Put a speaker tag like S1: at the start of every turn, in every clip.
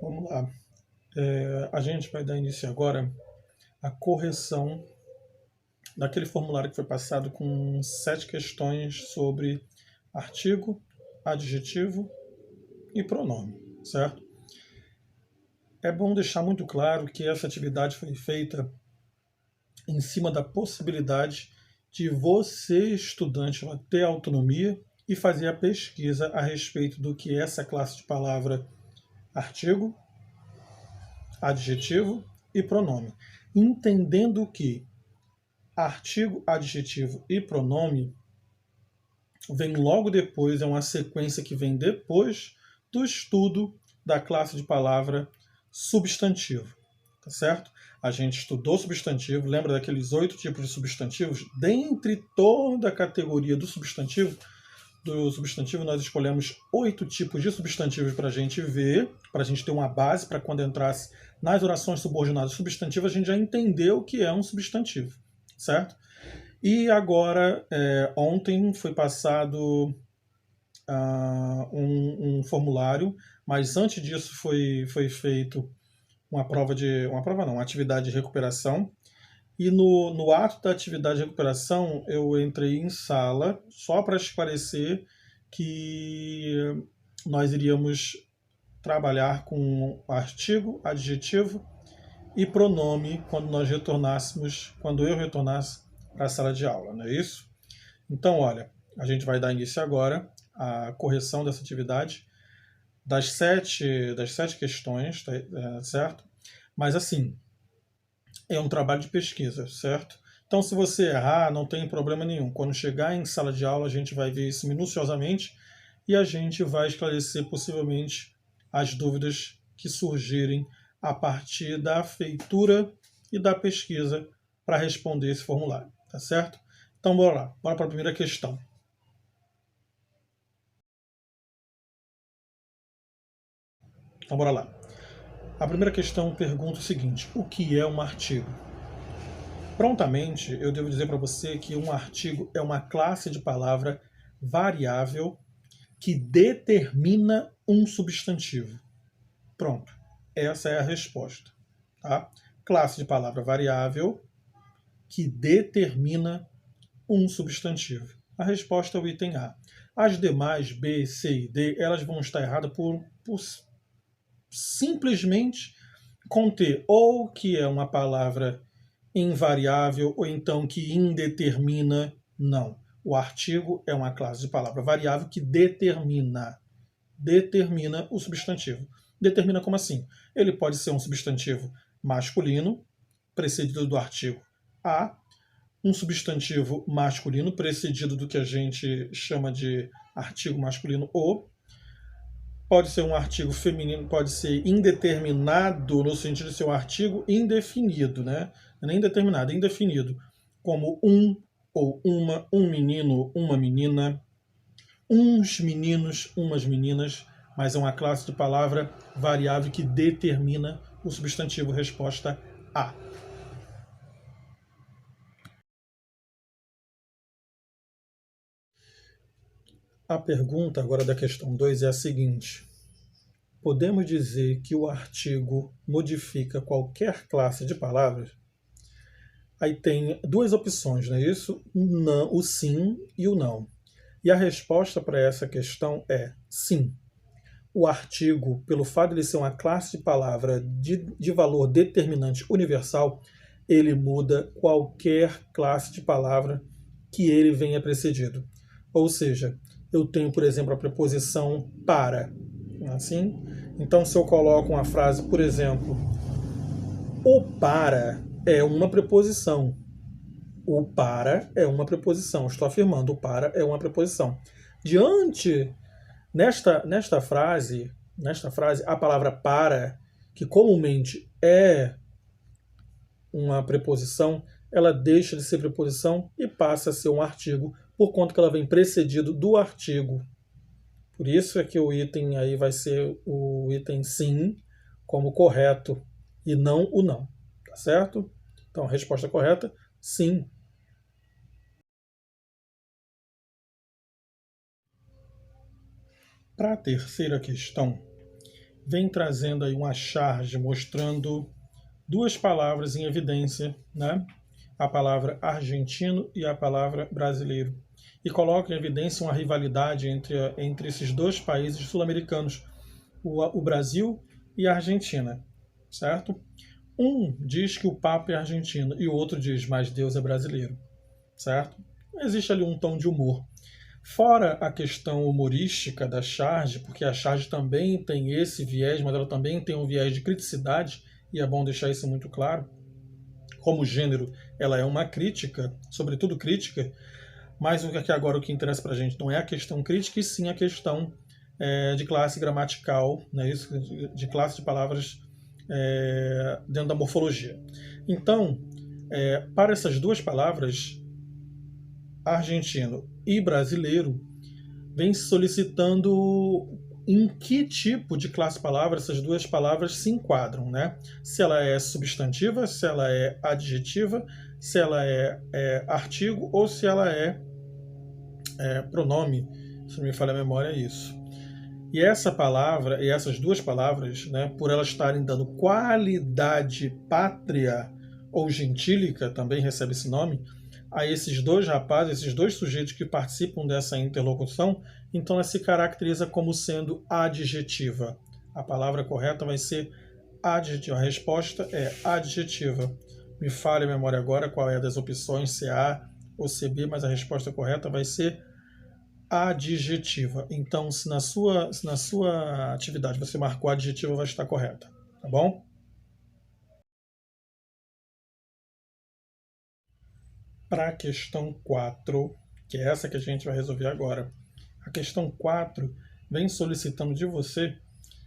S1: Vamos lá. A gente vai dar início agora à correção daquele formulário que foi passado com 7 questões sobre artigo, adjetivo e pronome, certo? É bom deixar muito claro que essa atividade foi feita em cima da possibilidade de você, estudante, ter autonomia e fazer a pesquisa a respeito do que é essa classe de palavra artigo, adjetivo e pronome. Entendendo que artigo, adjetivo e pronome vem logo depois, é uma sequência que vem depois do estudo da classe de palavra substantivo, tá certo? A gente estudou substantivo, lembra daqueles 8 tipos de substantivos? Dentre toda a categoria do substantivo, nós escolhemos 8 tipos de substantivos para a gente ver, para a gente ter uma base para quando entrasse nas orações subordinadas substantivas, a gente já entendeu o que é um substantivo, certo? E agora, ontem foi passado um formulário, mas antes disso foi feito uma atividade de recuperação. E no ato da atividade de recuperação, eu entrei em sala só para esclarecer que nós iríamos trabalhar com artigo, adjetivo e pronome quando eu retornasse para a sala de aula, não é isso? Então, olha, a gente vai dar início agora à correção dessa atividade das sete questões, tá, certo? Mas assim, é um trabalho de pesquisa, certo? Então, se você errar, não tem problema nenhum. Quando chegar em sala de aula, a gente vai ver isso minuciosamente e a gente vai esclarecer possivelmente as dúvidas que surgirem a partir da feitura e da pesquisa para responder esse formulário, tá certo? Então, bora lá. Bora para a primeira questão. Então, bora lá. A primeira questão pergunta o seguinte: o que é um artigo? Prontamente, eu devo dizer para você que um artigo é uma classe de palavra variável que determina um substantivo. Pronto. Essa é a resposta. Tá? Classe de palavra variável que determina um substantivo. A resposta é o item A. As demais, B, C e D, elas vão estar erradas por simplesmente conter ou que é uma palavra invariável ou então que indetermina. Não. O artigo é uma classe de palavra variável que determina o substantivo. Determina como assim? Ele pode ser um substantivo masculino, precedido do artigo a, um substantivo masculino, precedido do que a gente chama de artigo masculino o, pode ser um artigo feminino, pode ser indeterminado no sentido de ser um artigo indefinido, né? Não é nem determinado, é indefinido, como um ou uma, um menino, uma menina, uns meninos, umas meninas, mas é uma classe de palavra variável que determina o substantivo. Resposta A. A pergunta agora da questão 2 é a seguinte: podemos dizer que o artigo modifica qualquer classe de palavras? Aí tem duas opções, não é isso? Não, o sim e o não. E a resposta para essa questão é sim. O artigo, pelo fato de ele ser uma classe de palavra de valor determinante universal, ele muda qualquer classe de palavra que ele venha precedido. Ou seja, eu tenho, por exemplo, a preposição para. Assim? Então, se eu coloco uma frase, por exemplo, o para é uma preposição. O para é uma preposição. Estou afirmando, o para é uma preposição. Diante, nesta frase, a palavra para, que comumente é uma preposição, ela deixa de ser preposição e passa a ser um artigo, por conta que ela vem precedido do artigo. Por isso é que o item aí vai ser o item sim como correto e não o não. Tá certo? Então a resposta correta, sim. Para a terceira questão, vem trazendo aí uma charge mostrando duas palavras em evidência, né? A palavra argentino e a palavra brasileiro. E coloca em evidência uma rivalidade entre esses dois países sul-americanos, o Brasil e a Argentina, certo? Um diz que o Papa é argentino e o outro diz, mas Deus é brasileiro, certo? Existe ali um tom de humor. Fora a questão humorística da charge, porque a charge também tem esse viés, mas ela também tem um viés de criticidade, e é bom deixar isso muito claro. Como gênero, ela é uma crítica, sobretudo crítica, mas o que interessa para a gente não é a questão crítica, e sim a questão de classe gramatical, né, isso, de classe de palavras dentro da morfologia. Então, para essas duas palavras, argentino e brasileiro, vem solicitando em que tipo de classe-palavra essas duas palavras se enquadram, né? Se ela é substantiva, se ela é adjetiva, se ela é artigo ou se ela é pronome, se não me falha a memória, é isso. E essa palavra, e essas duas palavras, né, por elas estarem dando qualidade pátria ou gentílica, também recebe esse nome, a esses dois rapazes, esses dois sujeitos que participam dessa interlocução, então ela se caracteriza como sendo adjetiva. A palavra correta vai ser adjetiva. A resposta é adjetiva. Me falha a memória agora qual é das opções, se é A ou se é B, mas a resposta correta vai ser adjetiva. Então, se na sua atividade você marcou adjetiva, vai estar correta. Tá bom? Para a questão 4, que é essa que a gente vai resolver agora. A questão 4 vem solicitando de você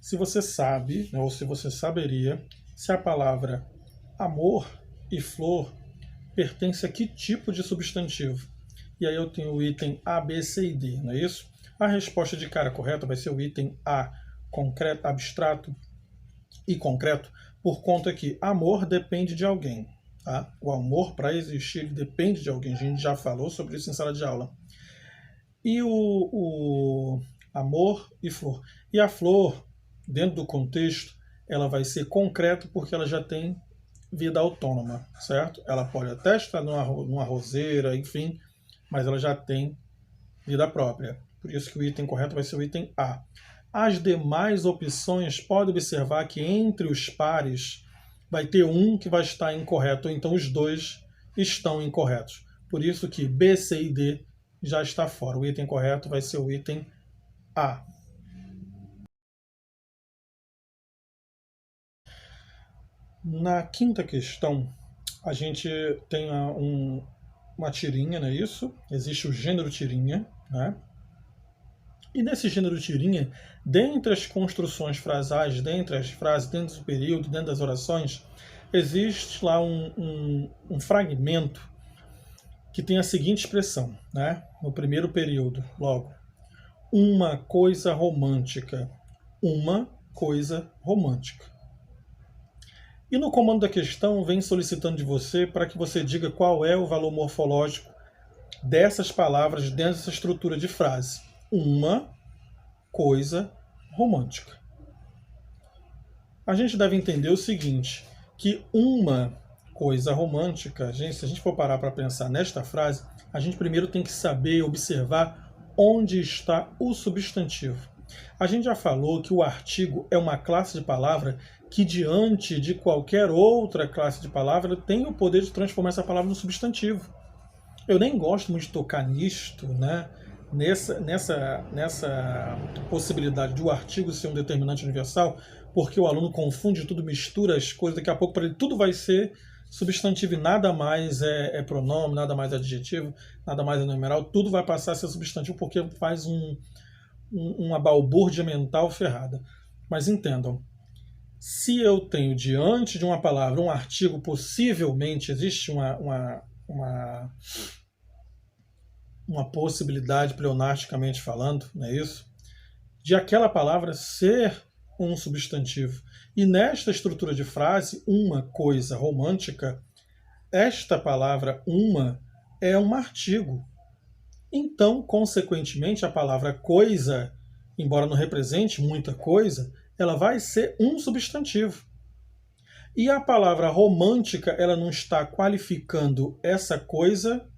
S1: se você sabe, ou se você saberia, se a palavra amor e flor pertence a que tipo de substantivo. E aí eu tenho o item A, B, C e D, não é isso? A resposta de cara correta vai ser o item A, concreto, abstrato e concreto, por conta que amor depende de alguém. Tá? O amor, para existir, depende de alguém. A gente já falou sobre isso em sala de aula. E o amor e flor. E a flor, dentro do contexto, ela vai ser concreto porque ela já tem vida autônoma, certo? Ela pode até estar numa roseira, enfim, mas ela já tem vida própria. Por isso que o item correto vai ser o item A. As demais opções, pode observar que entre os pares vai ter um que vai estar incorreto, ou então os dois estão incorretos. Por isso que B, C e D já está fora. O item correto vai ser o item A. Na quinta questão, a gente tem uma tirinha, não é isso? Existe o gênero tirinha, né? E nesse gênero tirinha, dentre as construções frasais, dentre as frases, dentro do período, dentro das orações, existe lá um fragmento que tem a seguinte expressão, né? No primeiro período, logo. Uma coisa romântica. Uma coisa romântica. E no comando da questão vem solicitando de você para que você diga qual é o valor morfológico dessas palavras dentro dessa estrutura de frase. Uma coisa romântica. A gente deve entender o seguinte, que uma coisa romântica, gente, se a gente for parar para pensar nesta frase, a gente primeiro tem que saber observar onde está o substantivo. A gente já falou que o artigo é uma classe de palavra que, diante de qualquer outra classe de palavra, tem o poder de transformar essa palavra no substantivo. Eu nem gosto muito de tocar nisto, né? Nessa possibilidade de o artigo ser um determinante universal, porque o aluno confunde tudo, mistura as coisas, daqui a pouco para ele tudo vai ser substantivo e nada mais é pronome, nada mais é adjetivo, nada mais é numeral, tudo vai passar a ser substantivo porque faz uma balbúrdia mental ferrada. Mas entendam, se eu tenho diante de uma palavra um artigo, possivelmente existe uma possibilidade, pleonasticamente falando, não é isso? De aquela palavra ser um substantivo. E nesta estrutura de frase, uma coisa romântica, esta palavra uma é um artigo. Então, consequentemente, a palavra coisa, embora não represente muita coisa, ela vai ser um substantivo. E a palavra romântica, ela não está qualificando essa coisa.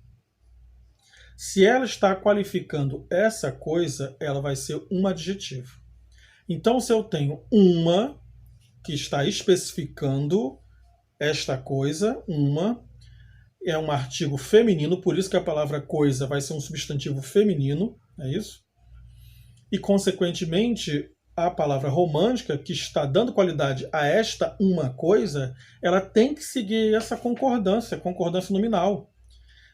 S1: Se ela está qualificando essa coisa, ela vai ser um adjetivo. Então, se eu tenho uma que está especificando esta coisa, uma, é um artigo feminino, por isso que a palavra coisa vai ser um substantivo feminino, é isso? E, consequentemente, a palavra romântica, que está dando qualidade a esta uma coisa, ela tem que seguir essa concordância nominal.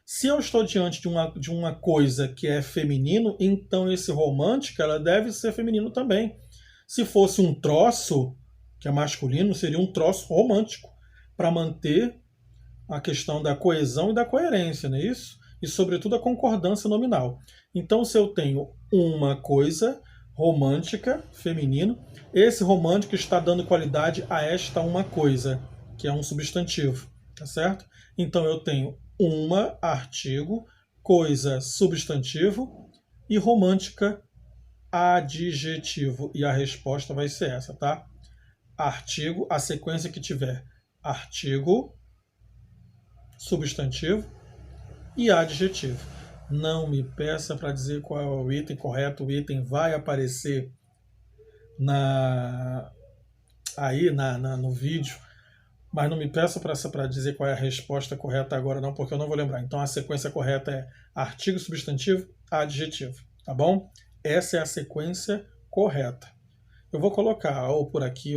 S1: Se eu estou diante de uma coisa que é feminino, então esse romântica ela deve ser feminino também. Se fosse um troço, que é masculino, seria um troço romântico, para manter a questão da coesão e da coerência, não é isso? E, sobretudo, a concordância nominal. Então, se eu tenho uma coisa romântica, feminino, esse romântico está dando qualidade a esta uma coisa, que é um substantivo, tá certo? Então, eu tenho uma, artigo, coisa, substantivo, e romântica, adjetivo. E a resposta vai ser essa, tá? Artigo, a sequência que tiver artigo, substantivo e adjetivo. Não me peça para dizer qual é o item correto, o item vai aparecer no vídeo, mas não me peça para dizer qual é a resposta correta agora não, porque eu não vou lembrar. Então a sequência correta é artigo, substantivo, adjetivo, tá bom? Essa é a sequência correta. Eu vou colocar ou por aqui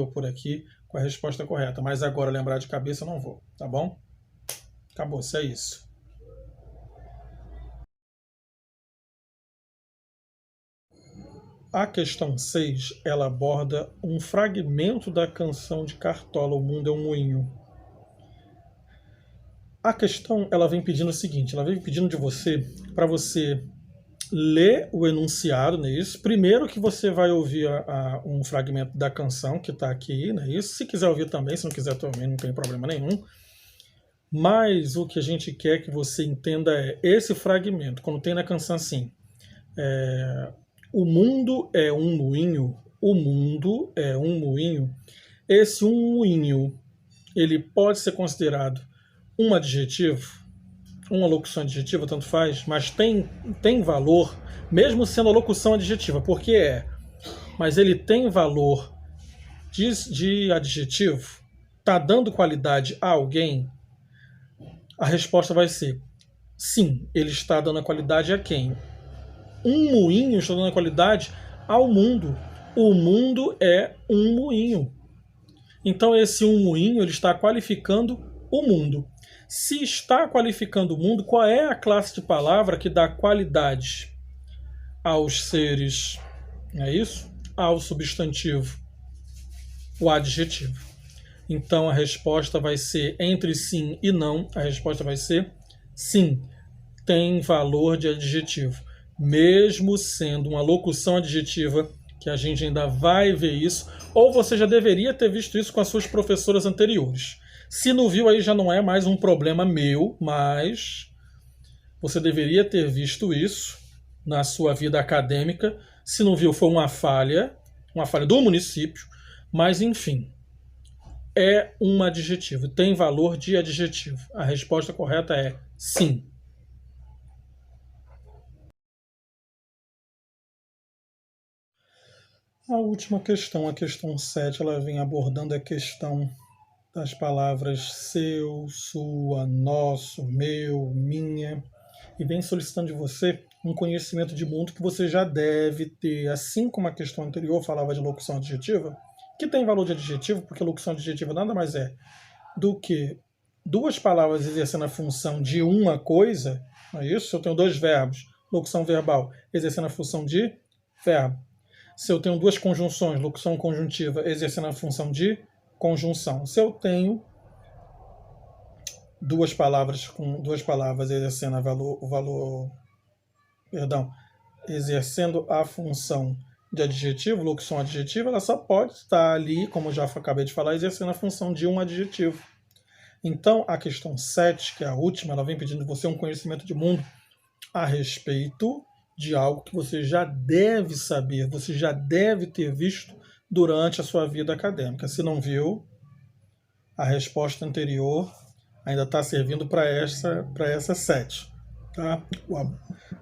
S1: com a resposta correta, mas agora lembrar de cabeça eu não vou, tá bom? Acabou, isso é isso. A questão 6, ela aborda um fragmento da canção de Cartola, O Mundo é um Moinho. A questão, ela vem pedindo o seguinte, ela vem pedindo de você, para você ler o enunciado, não é isso? Primeiro que você vai ouvir um fragmento da canção que está aqui, não é isso? Se quiser ouvir também, se não quiser também, não tem problema nenhum. Mas o que a gente quer que você entenda é esse fragmento, quando tem na canção assim, o mundo é um moinho, o mundo é um moinho. Esse um moinho, ele pode ser considerado um adjetivo, uma locução adjetiva, tanto faz, mas tem valor, mesmo sendo a locução adjetiva, porque mas ele tem valor de adjetivo, está dando qualidade a alguém? A resposta vai ser sim, ele está dando a qualidade a quem? Um moinho está dando a qualidade ao mundo. O mundo é um moinho. Então esse um moinho ele está qualificando o mundo. Se está qualificando o mundo, qual é a classe de palavra que dá qualidade aos seres? É isso? Ao substantivo, o adjetivo. Então a resposta vai ser entre sim e não. A resposta vai ser sim, tem valor de adjetivo. Mesmo sendo uma locução adjetiva, que a gente ainda vai ver isso, ou você já deveria ter visto isso com as suas professoras anteriores. Se não viu, aí já não é mais um problema meu, mas você deveria ter visto isso na sua vida acadêmica. Se não viu, foi uma falha do município, mas enfim, é um adjetivo, tem valor de adjetivo. A resposta correta é sim. A última questão, a questão 7, ela vem abordando a questão das palavras seu, sua, nosso, meu, minha, e vem solicitando de você um conhecimento de mundo que você já deve ter, assim como a questão anterior falava de locução adjetiva, que tem valor de adjetivo, porque locução adjetiva nada mais é do que duas palavras exercendo a função de uma coisa, não é isso? Se eu tenho dois verbos, locução verbal, exercendo a função de verbo. Se eu tenho duas conjunções, locução conjuntiva, exercendo a função de conjunção. Se eu tenho duas palavras exercendo exercendo a função de adjetivo, locução adjetiva, ela só pode estar ali, como eu já acabei de falar, exercendo a função de um adjetivo. Então, a questão 7, que é a última, ela vem pedindo de você um conhecimento de mundo a respeito de algo que você já deve saber, você já deve ter visto durante a sua vida acadêmica. Se não viu, a resposta anterior ainda está servindo para essa 7. Tá?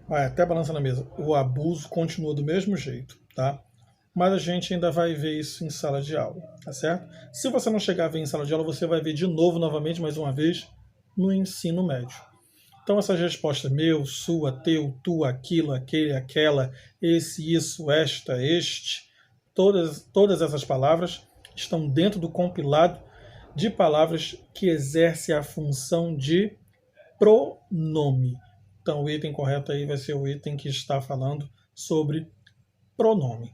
S1: Vai até balança na mesa. O abuso continua do mesmo jeito. Tá? Mas a gente ainda vai ver isso em sala de aula. Tá certo? Se você não chegar a ver em sala de aula, você vai ver de novo, novamente, mais uma vez, no ensino médio. Então essas respostas, meu, sua, teu, tu, aquilo, aquele, aquela, esse, isso, esta, este, todas essas palavras estão dentro do compilado de palavras que exercem a função de pronome. Então o item correto aí vai ser o item que está falando sobre pronome.